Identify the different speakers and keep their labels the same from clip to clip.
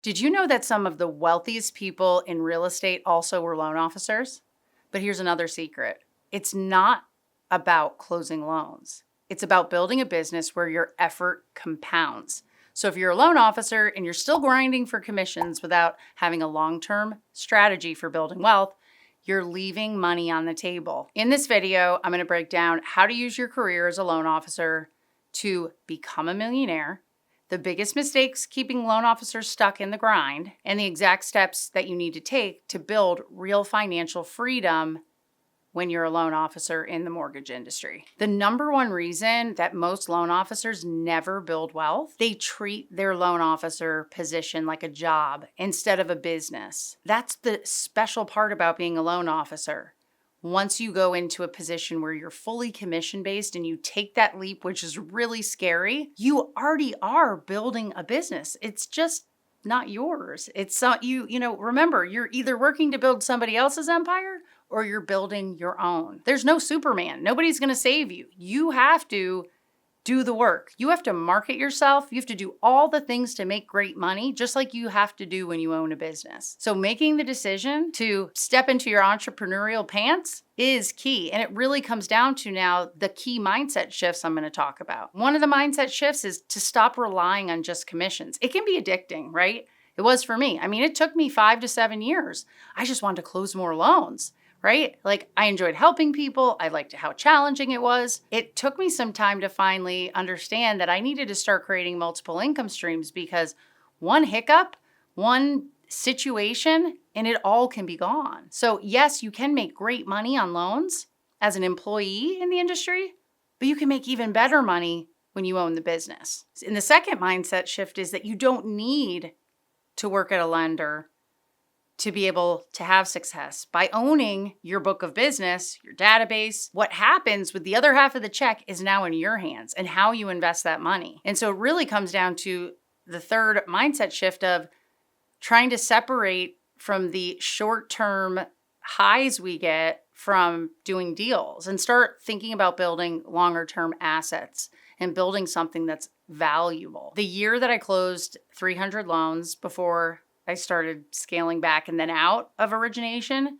Speaker 1: Did you know that some of the wealthiest people in real estate also were loan officers? But here's another secret. It's not about closing loans. It's about building a business where your effort compounds. So if you're a loan officer and you're still grinding for commissions without having a long-term strategy for building wealth, you're leaving money on the table. In this video, I'm going to break down how to use your career as a loan officer to become a millionaire, the biggest mistakes keeping loan officers stuck in the grind, and the exact steps that you need to take to build real financial freedom when you're a loan officer in the mortgage industry. The number one reason that most loan officers never build wealth, they treat their loan officer position like a job instead of a business. That's the special part about being a loan officer. Once you go into a position where you're fully commission-based and you take that leap, which is really scary, you already are building a business. It's just not yours. It's remember, you're either working to build somebody else's empire or you're building your own. There's no Superman. Nobody's going to save you. You have to do the work. You have to market yourself. You have to do all the things to make great money, just like you have to do when you own a business. So making the decision to step into your entrepreneurial pants is key. And it really comes down to now the key mindset shifts I'm going to talk about. One of the mindset shifts is to stop relying on just commissions. It can be addicting, right? It was for me. I mean, it took me 5 to 7 years. I just wanted to close more loans. Right? Like, I enjoyed helping people. I liked how challenging it was. It took me some time to finally understand that I needed to start creating multiple income streams, because one hiccup, one situation, and it all can be gone. So yes, you can make great money on loans as an employee in the industry, but you can make even better money when you own the business. And the second mindset shift is that you don't need to work at a lender to be able to have success. By owning your book of business, your database, what happens with the other half of the check is now in your hands and how you invest that money. And so it really comes down to the third mindset shift of trying to separate from the short-term highs we get from doing deals and start thinking about building longer-term assets and building something that's valuable. The year that I closed 300 loans before I started scaling back and then out of origination,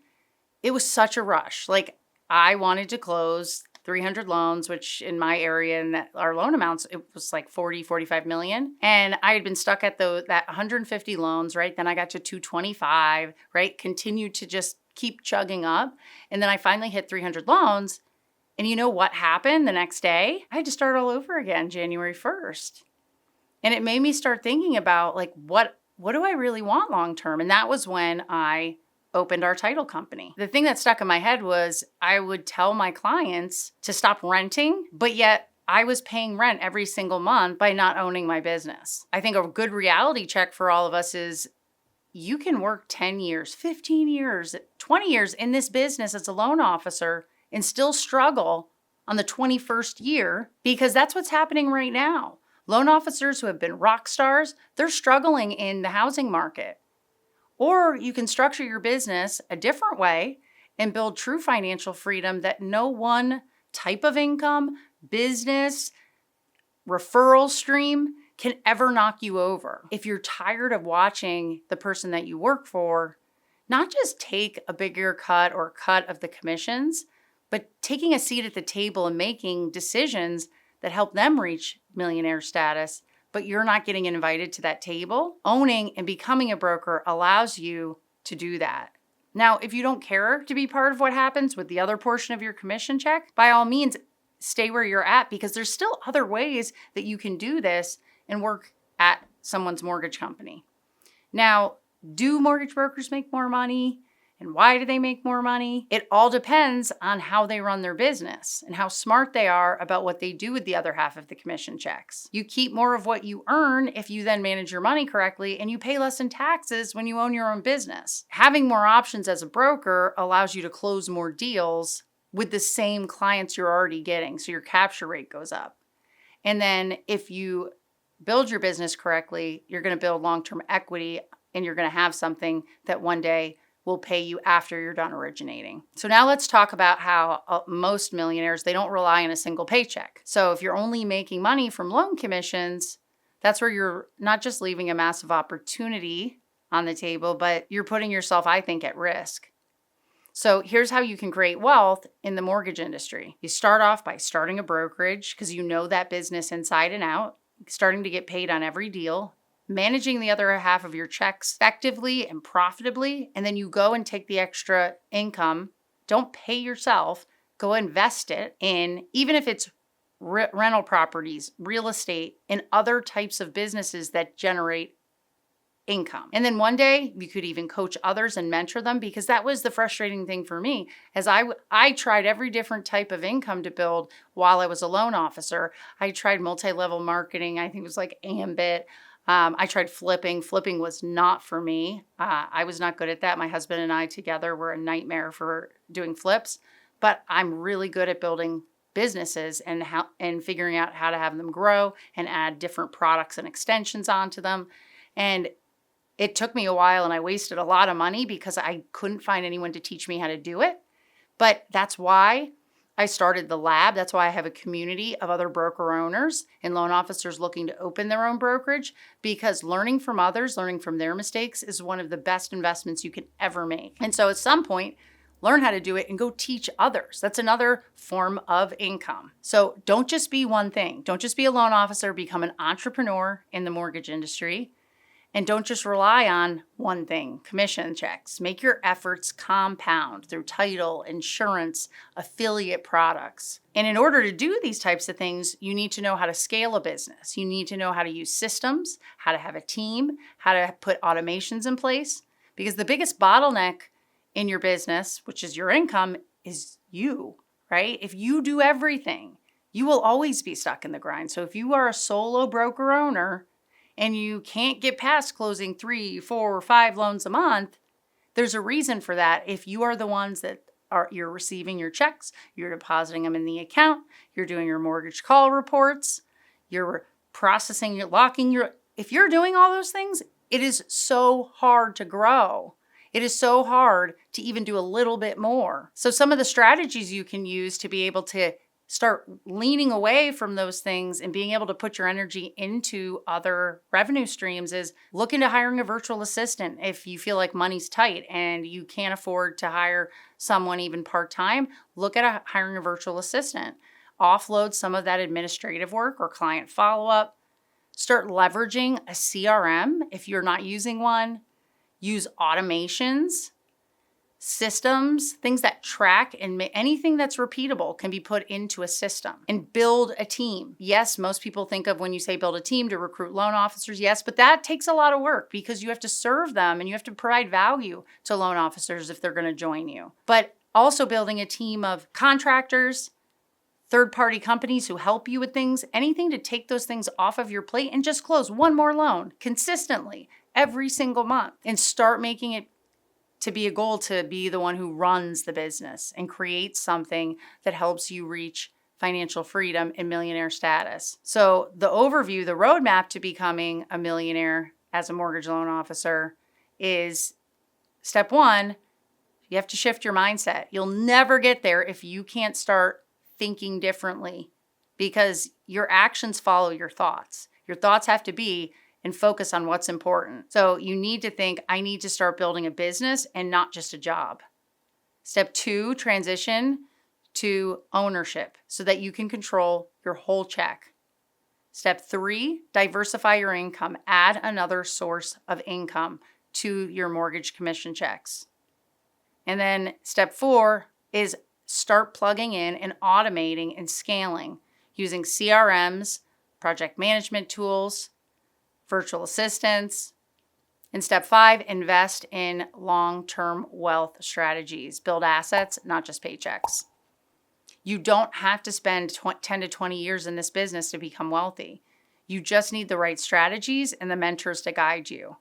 Speaker 1: it was such a rush. Like, I wanted to close 300 loans, which in my area and our loan amounts, it was like 40, 45 million. And I had been stuck at that 150 loans, right? Then I got to 225, right? Continued to just keep chugging up. And then I finally hit 300 loans. And you know what happened the next day? I had to start all over again, January 1st. And it made me start thinking about, like, what do I really want long-term? And that was when I opened our title company. The thing that stuck in my head was I would tell my clients to stop renting, but yet I was paying rent every single month by not owning my business. I think a good reality check for all of us is you can work 10 years, 15 years, 20 years in this business as a loan officer and still struggle on the 21st year, because that's what's happening right now. Loan officers who have been rock stars, they're struggling in the housing market. Or you can structure your business a different way and build true financial freedom that no one type of income, business, referral stream can ever knock you over. If you're tired of watching the person that you work for not just take a bigger cut or cut of the commissions, but taking a seat at the table and making decisions that help them reach millionaire status, but you're not getting invited to that table, owning and becoming a broker allows you to do that. Now, if you don't care to be part of what happens with the other portion of your commission check, by all means, stay where you're at, because there's still other ways that you can do this and work at someone's mortgage company. Now, do mortgage brokers make more money? And why do they make more money? It all depends on how they run their business and how smart they are about what they do with the other half of the commission checks. You keep more of what you earn if you then manage your money correctly, and you pay less in taxes when you own your own business. Having more options as a broker allows you to close more deals with the same clients you're already getting, so your capture rate goes up. And then if you build your business correctly, you're going to build long-term equity, and you're going to have something that one day will pay you after you're done originating. So now let's talk about how most millionaires, they don't rely on a single paycheck. So if you're only making money from loan commissions, That's where you're not just leaving a massive opportunity on the table, but you're putting yourself, I think, at risk. So here's how you can create wealth in the mortgage industry. You start off by starting a brokerage because you know that business inside and out, starting to get paid on every deal, managing the other half of your checks effectively and profitably, and then you go and take the extra income. Don't pay yourself. Go invest it in, even if it's rental properties, real estate, and other types of businesses that generate income. And then one day you could even coach others and mentor them, because that was the frustrating thing for me, as I tried every different type of income to build while I was a loan officer. I tried multi-level marketing. I think it was like Ambit. I tried flipping. Flipping was not for me. I was not good at that. My husband and I together were a nightmare for doing flips, but I'm really good at building businesses and figuring out how to have them grow and add different products and extensions onto them. And it took me a while, and I wasted a lot of money because I couldn't find anyone to teach me how to do it. But that's why I started the lab. That's why I have a community of other broker owners and loan officers looking to open their own brokerage, because learning from others, learning from their mistakes is one of the best investments you can ever make. And so at some point, learn how to do it and go teach others. That's another form of income. So don't just be one thing. Don't just be a loan officer. Become an entrepreneur in the mortgage industry. And don't just rely on one thing, commission checks. Make your efforts compound through title, insurance, affiliate products. And in order to do these types of things, you need to know how to scale a business. You need to know how to use systems, how to have a team, how to put automations in place. Because the biggest bottleneck in your business, which is your income, is you, right? If you do everything, you will always be stuck in the grind. So if you are a solo broker owner, and you can't get past closing 3, 4, 5 loans a month, there's a reason for that. If you are the ones that you're receiving your checks, you're depositing them in the account, you're doing your mortgage call reports, you're processing, you're locking if you're doing all those things, it is so hard to grow. It is so hard to even do a little bit more. So some of the strategies you can use to be able to start leaning away from those things and being able to put your energy into other revenue streams is look into hiring a virtual assistant. If you feel like money's tight and you can't afford to hire someone even part-time, look at hiring a virtual assistant. Offload some of that administrative work or client follow-up. Start leveraging a CRM if you're not using one. Use automations, systems, things that track, and anything that's repeatable can be put into a system. And build a team. Yes, most people think of when you say build a team to recruit loan officers, yes, but that takes a lot of work because you have to serve them and you have to provide value to loan officers if they're going to join you. But also building a team of contractors, third-party companies who help you with things, anything to take those things off of your plate and just close one more loan consistently every single month, and start making it to be a goal to be the one who runs the business and creates something that helps you reach financial freedom and millionaire status. So the overview, the roadmap to becoming a millionaire as a mortgage loan officer is step 1, you have to shift your mindset. You'll never get there if you can't start thinking differently, because your actions follow your thoughts. Your thoughts have to be and focus on what's important. So you need to think, I need to start building a business and not just a job. Step 2, transition to ownership so that you can control your whole check. Step 3, diversify your income. Add another source of income to your mortgage commission checks. And then step 4 is start plugging in and automating and scaling using CRMs, project management tools, virtual assistants. And step 5, invest in long-term wealth strategies. Build assets, not just paychecks. You don't have to spend 10 to 20 years in this business to become wealthy. You just need the right strategies and the mentors to guide you.